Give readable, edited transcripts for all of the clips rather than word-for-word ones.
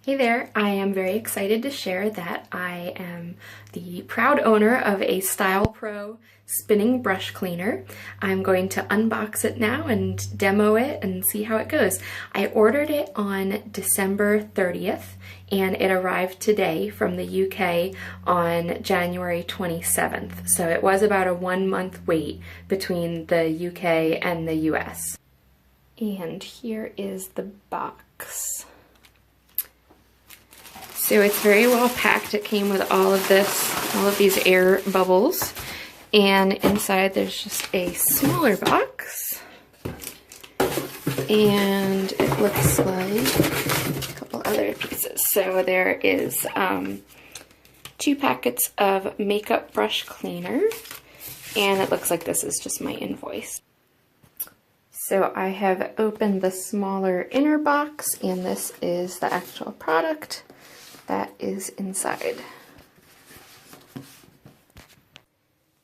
Hey there, I am very excited to share that I am the proud owner of a StylPro spinning brush cleaner. I'm going to unbox it now and demo it and see how it goes. I ordered it on December 30th and it arrived today from the UK on January 27th. So it was about a 1-month wait between the UK and the US. And here is the box. So it's very well packed. It came with all of these air bubbles. And inside there's just a smaller box. And it looks like a couple other pieces. So there is 2 packets of makeup brush cleaner. And it looks like this is just my invoice. So I have opened the smaller inner box, and this is the actual product that is inside.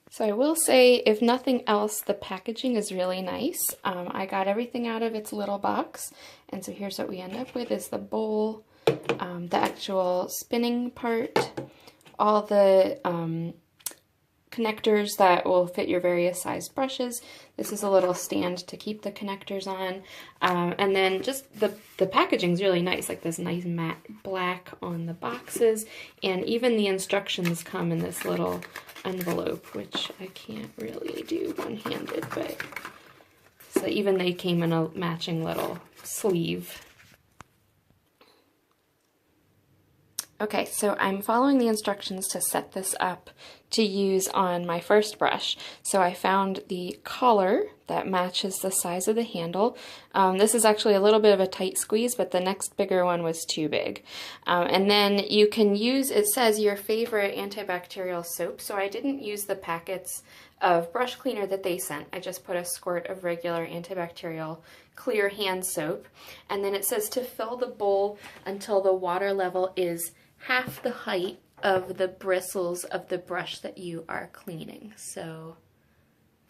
So I will say, if nothing else, the packaging is really nice. I got everything out of its little box, and so here's what we end up with is the bowl, the actual spinning part, all the connectors that will fit your various size brushes. This is a little stand to keep the connectors on. And then just the packaging's really nice, like this nice matte black on the boxes. And even the instructions come in this little envelope, which I can't really do one-handed, but so even they came in a matching little sleeve. Okay, so I'm following the instructions to set this up to use on my first brush. So I found the collar that matches the size of the handle. This is actually a little bit of a tight squeeze, but the next bigger one was too big. And then you can use, it says, your favorite antibacterial soap. So I didn't use the packets of brush cleaner that they sent. I just put a squirt of regular antibacterial clear hand soap. And then it says to fill the bowl until the water level is half the height of the bristles of the brush that you are cleaning. So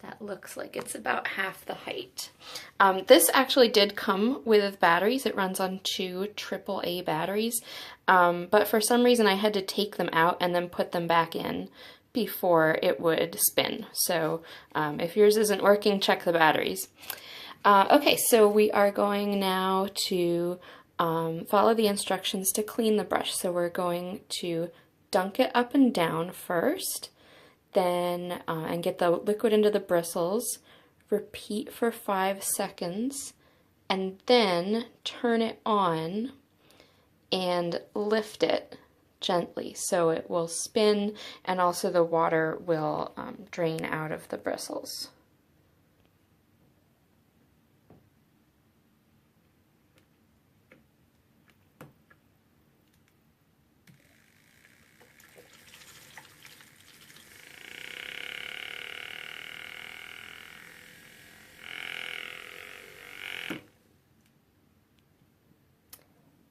that looks like it's about half the height. This actually did come with batteries. It runs on 2 AAA batteries, but for some reason I had to take them out and then put them back in before it would spin. So if yours isn't working, check the batteries. Okay, so we are going now to follow the instructions to clean the brush. So we're going to dunk it up and down first, then and get the liquid into the bristles, repeat for 5 seconds, and then turn it on and lift it gently so it will spin and also the water will drain out of the bristles.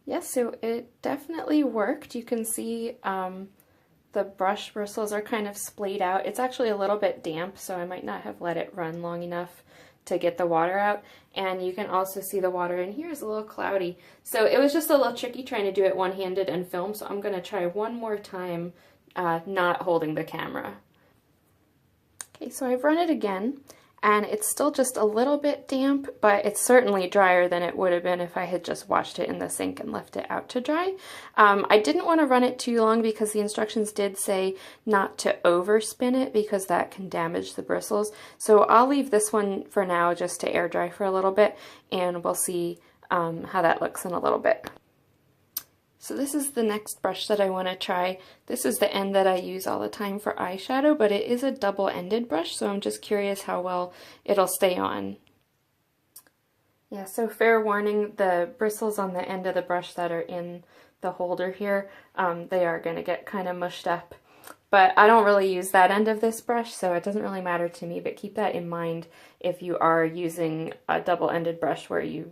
Yes, so it definitely worked. You can see the brush bristles are kind of splayed out. It's actually a little bit damp, so I might not have let it run long enough to get the water out. And you can also see the water in here is a little cloudy. So it was just a little tricky trying to do it one-handed and film, so I'm going to try one more time not holding the camera. Okay, so I've run it again. And it's still just a little bit damp, but it's certainly drier than it would have been if I had just washed it in the sink and left it out to dry. I didn't want to run it too long because the instructions did say not to overspin it because that can damage the bristles. So I'll leave this one for now just to air dry for a little bit, and we'll see how that looks in a little bit. So this is the next brush that I want to try. This is the end that I use all the time for eyeshadow, but it is a double-ended brush, so I'm just curious how well it'll stay on. Yeah, so fair warning, the bristles on the end of the brush that are in the holder here, they are going to get kind of mushed up. But I don't really use that end of this brush, so it doesn't really matter to me, but keep that in mind if you are using a double-ended brush where you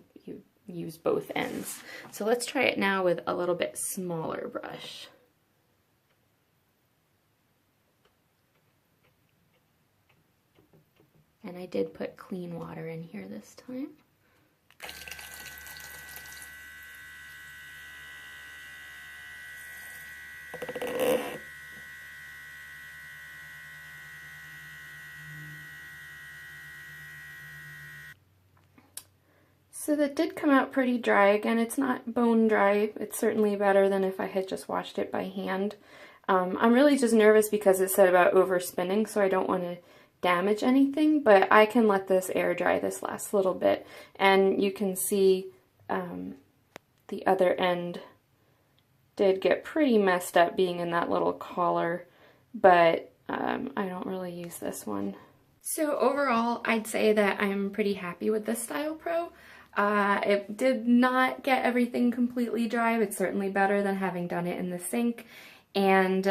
use both ends. So let's try it now with a little bit smaller brush. And I did put clean water in here this time. So that did come out pretty dry. Again, it's not bone dry. It's certainly better than if I had just washed it by hand. I'm really just nervous because it said about overspinning, so I don't want to damage anything, but I can let this air dry this last little bit, and you can see the other end did get pretty messed up being in that little collar, but I don't really use this one. So overall, I'd say that I'm pretty happy with this StylPro. It did not get everything completely dry, but certainly better than having done it in the sink. And,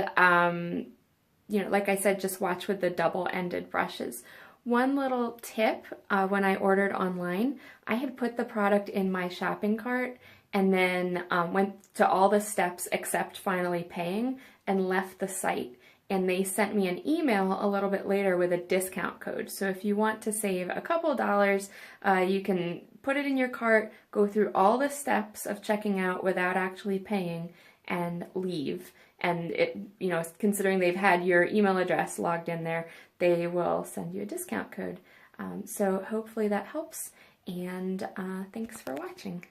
you know, like I said, just watch with the double-ended brushes. One little tip, when I ordered online, I had put the product in my shopping cart and then went to all the steps except finally paying and left the site. And they sent me an email a little bit later with a discount code. So if you want to save a couple dollars, you can put it in your cart, go through all the steps of checking out without actually paying, and leave. And it, you know, considering they've had your email address logged in there, they will send you a discount code. So hopefully that helps, and thanks for watching.